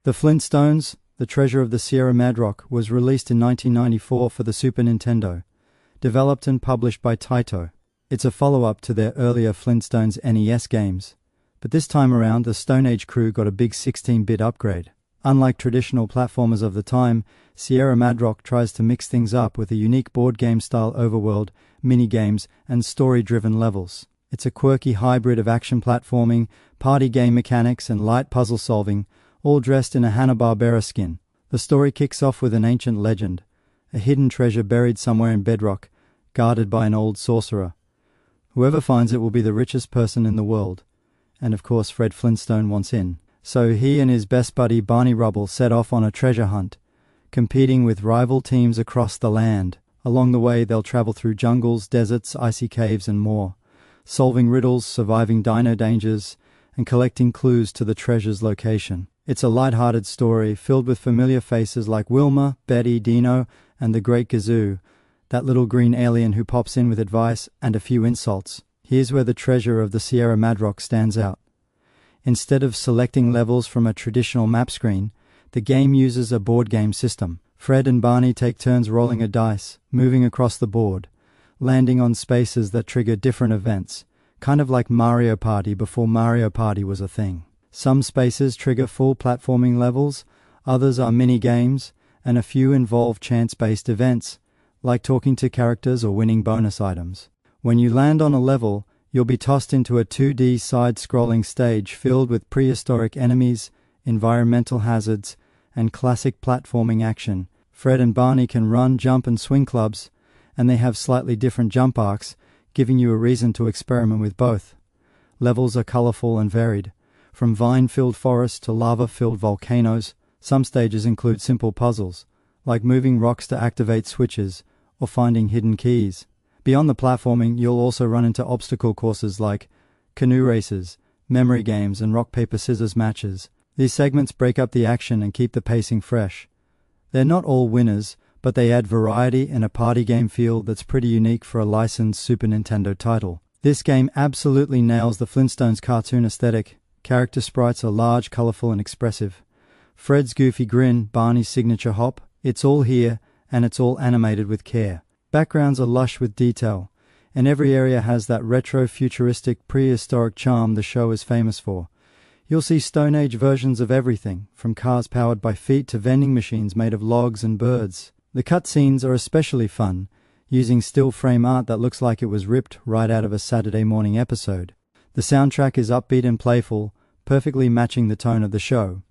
The Flintstones, The Treasure of the Sierra Madrock, was released in 1994 for the Super Nintendo, developed and published by Taito. It's a follow-up to their earlier Flintstones NES games, but this time around the Stone Age crew got a big 16-bit upgrade. Unlike traditional platformers of the time, Sierra Madrock tries to mix things up with a unique board game-style overworld, mini-games, and story-driven levels. It's a quirky hybrid of action platforming, party game mechanics, and light puzzle solving, all dressed in a Hanna-Barbera skin. The story kicks off with an ancient legend, a hidden treasure buried somewhere in Bedrock, guarded by an old sorcerer. Whoever finds it will be the richest person in the world, and of course Fred Flintstone wants in. So he and his best buddy Barney Rubble set off on a treasure hunt, competing with rival teams across the land. Along the way they'll travel through jungles, deserts, icy caves and more, solving riddles, surviving dino dangers, and collecting clues to the treasure's location. It's a light-hearted story filled with familiar faces like Wilma, Betty, Dino, and the Great Gazoo, that little green alien who pops in with advice and a few insults. Here's where the Treasure of the Sierra Madrock stands out. Instead of selecting levels from a traditional map screen, the game uses a board game system. Fred and Barney take turns rolling a dice, moving across the board, landing on spaces that trigger different events, kind of like Mario Party before Mario Party was a thing. Some spaces trigger full platforming levels, others are mini-games, and a few involve chance-based events, like talking to characters or winning bonus items. When you land on a level, you'll be tossed into a 2D side-scrolling stage filled with prehistoric enemies, environmental hazards, and classic platforming action. Fred and Barney can run, jump, and swing clubs, and they have slightly different jump arcs, giving you a reason to experiment with both. Levels are colorful and varied. From vine-filled forests to lava-filled volcanoes, some stages include simple puzzles, like moving rocks to activate switches or finding hidden keys. Beyond the platforming, you'll also run into obstacle courses like canoe races, memory games, and rock-paper-scissors matches. These segments break up the action and keep the pacing fresh. They're not all winners, but they add variety and a party game feel that's pretty unique for a licensed Super Nintendo title. This game absolutely nails the Flintstones cartoon aesthetic. Character sprites are large, colorful, and expressive. Fred's goofy grin, Barney's signature hop, it's all here, and it's all animated with care. Backgrounds are lush with detail, and every area has that retro-futuristic, prehistoric charm the show is famous for. You'll see Stone Age versions of everything, from cars powered by feet to vending machines made of logs and birds. The cutscenes are especially fun, using still frame art that looks like it was ripped right out of a Saturday morning episode. The soundtrack is upbeat and playful, perfectly matching the tone of the show.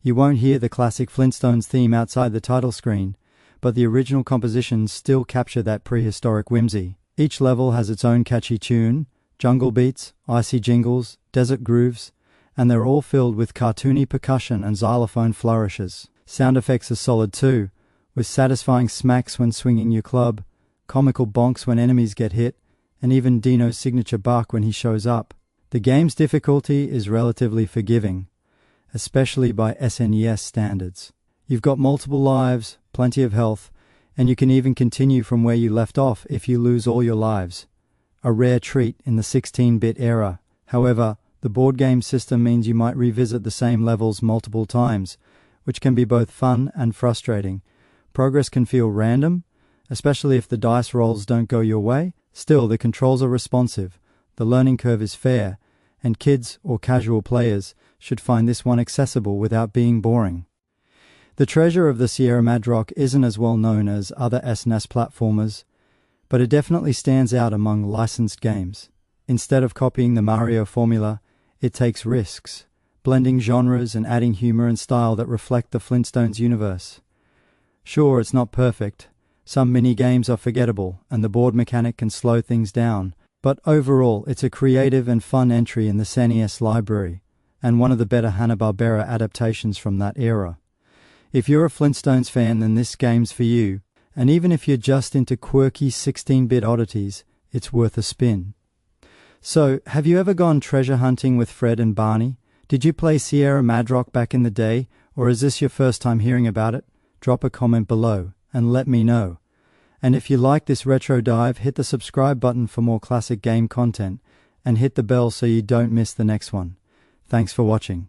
You won't hear the classic Flintstones theme outside the title screen, but the original compositions still capture that prehistoric whimsy. Each level has its own catchy tune, jungle beats, icy jingles, desert grooves, and they're all filled with cartoony percussion and xylophone flourishes. Sound effects are solid too, with satisfying smacks when swinging your club, comical bonks when enemies get hit, and even Dino's signature bark when he shows up. The game's difficulty is relatively forgiving, especially by SNES standards. You've got multiple lives, plenty of health, and you can even continue from where you left off if you lose all your lives. A rare treat in the 16-bit era. However, the board game system means you might revisit the same levels multiple times, which can be both fun and frustrating. Progress can feel random, especially if the dice rolls don't go your way. Still, the controls are responsive, the learning curve is fair, and kids or casual players should find this one accessible without being boring. The Treasure of the Sierra Madrock isn't as well known as other SNES platformers, but it definitely stands out among licensed games. Instead of copying the Mario formula, it takes risks, blending genres and adding humor and style that reflect the Flintstones universe. Sure, it's not perfect. Some mini-games are forgettable, and the board mechanic can slow things down, but overall, it's a creative and fun entry in the SNES library, and one of the better Hanna-Barbera adaptations from that era. If you're a Flintstones fan, then this game's for you, and even if you're just into quirky 16-bit oddities, it's worth a spin. So, have you ever gone treasure hunting with Fred and Barney? Did you play Sierra Madrock back in the day, or is this your first time hearing about it? Drop a comment below, and let me know. And if you like this retro dive, hit the subscribe button for more classic game content, and hit the bell so you don't miss the next one. Thanks for watching.